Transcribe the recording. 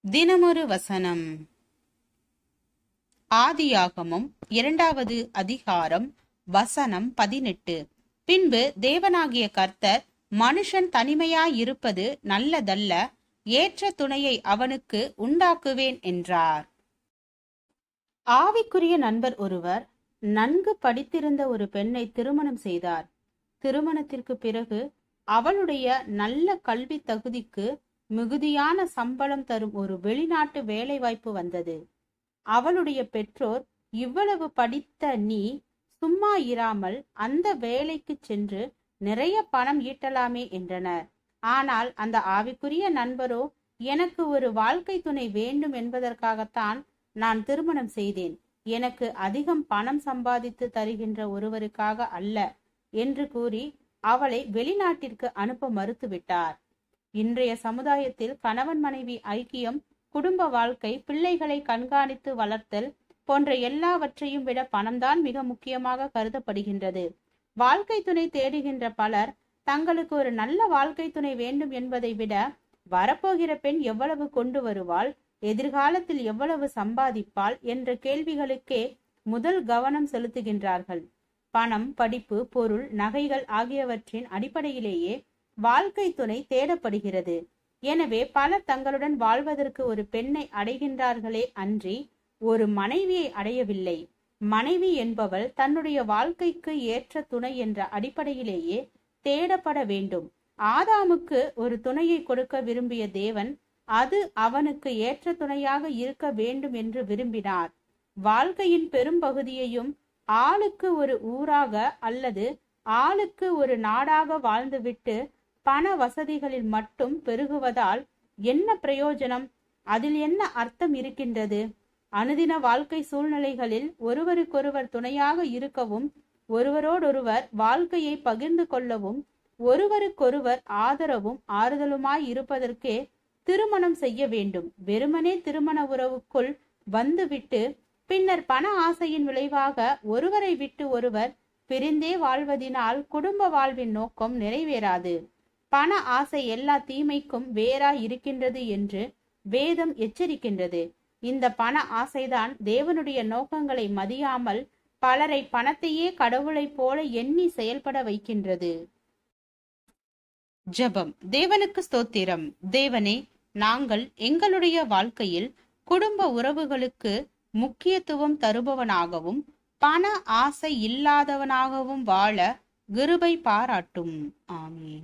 தினமொரு வசனம். ஆதியாகமம் 2வது அதிகாரம் வசனம் 18. பின்பு தேவனாகிய கர்த்தர், மனுஷன் தனிமையாயிருப்பது நல்லதல்ல, ஏற்ற துணையை அவனுக்கு உண்டாக்குவேன் என்றார். ஆவிக்குரிய நண்பர் ஒருவர் நன்கு படித்திருந்த ஒரு பெண்ணை திருமணம் செய்தார். திருமணத்திற்கு பிறகு அவளுடைய நல்ல கல்வி தகுதிக்கு மிகுதியான சம்பளம் தரும் ஒரு வெளிநாட்டு வேலை வாய்ப்பு வந்தது. அவளுடைய பெற்றோர், இவ்வளவு படித்த நீ சும்மா இராமல் அந்த வேலைக்கு சென்று நிறைய பணம் ஈட்டலாமே என்றனர். ஆனால் அந்த ஆவிக்குரிய நண்பரோ, எனக்கு ஒரு வாழ்க்கை துணை வேண்டும் என்பதற்காகத்தான் நான் திருமணம் செய்தேன், எனக்கு அதிகம் பணம் சம்பாதித்து தருகின்ற ஒருவருக்காக அல்ல என்று கூறி அவளை வெளிநாட்டிற்கு அனுப்ப மறுத்துவிட்டார். இன்றைய சமுதாயத்தில் கணவன் மனைவி ஐக்கியம், குடும்ப வாழ்க்கை, பிள்ளைகளை கண்காணித்து வளர்த்தல் போன்ற எல்லாவற்றையும் விட பணம்தான் மிக முக்கியமாக கருதப்படுகின்றது. வாழ்க்கை துணை தேடுகின்ற பலர் தங்களுக்கு ஒரு நல்ல வாழ்க்கை துணை வேண்டும் என்பதை விட, வரப்போகிற பெண் எவ்வளவு கொண்டு வருவாள், எதிர்காலத்தில் எவ்வளவு சம்பாதிப்பாள் என்ற கேள்விகளுக்கே முதல் கவனம் செலுத்துகின்றார்கள். பணம், படிப்பு, பொருள், நகைகள் ஆகியவற்றின் அடிப்படையிலேயே வாழ்க்கை துணை தேடப்படுகிறது. எனவே பலர் தங்களுடன் வாழ்வதற்கு ஒரு பெண்ணை அடைகின்றார்களே அன்றி ஒரு மனைவியை அடையவில்லை. மனைவி என்பவள் தன்னுடைய வாழ்க்கைக்கு ஏற்ற துணை என்ற அடிப்படையிலேயே தேடப்பட வேண்டும். ஆதாமுக்கு ஒரு துணையை கொடுக்க விரும்பிய தேவன், அது அவனுக்கு ஏற்ற துணையாக இருக்க வேண்டும் என்று விரும்பினார். வாழ்க்கையின் பெரும்பகுதியையும் ஆளுக்கு ஒரு ஊராக அல்லது ஆளுக்கு ஒரு நாடாக வாழ்ந்துவிட்டு பண வசதிகளில் மட்டும் பெருகுவதால் என்ன பிரயோஜனம்? அதில் என்ன அர்த்தம் இருக்கின்றது? அனுதின வாழ்க்கை சூழ்நிலைகளில் ஒருவருக்கொருவர் துணையாக இருக்கவும், ஒருவரோடொருவர் வாழ்க்கையை பகிர்ந்து கொள்ளவும், ஒருவருக்கொருவர் ஆதரவும் ஆறுதலுமாய் இருப்பதற்கே திருமணம் செய்ய வேண்டும். வெறுமனே திருமண உறவுக்குள் வந்துவிட்டு பின்னர் பண ஆசையின் விளைவாக ஒருவரை விட்டு ஒருவர் பிரிந்தே வாழ்வதினால் குடும்ப வாழ்வின் நோக்கம் நிறைவேறாது. பண ஆசை எல்லா தீமைக்கும் வேறாய் இருக்கின்றது என்று வேதம் எச்சரிக்கின்றது. இந்த பண ஆசைதான் தேவனுடைய நோக்கங்களை மதியாமல் பலரை பணத்தையே கடவுளைப் போல எண்ணி செயல்பட வைக்கின்றது. ஜெபம். தேவனுக்கு ஸ்தோத்திரம். தேவனே, நாங்கள் எங்களுடைய வாழ்க்கையில் குடும்ப உறவுகளுக்கு முக்கியத்துவம் தருபவனாகவும் பண ஆசை இல்லாதவனாகவும் வாழ கிருபை பாராட்டும். ஆமென்.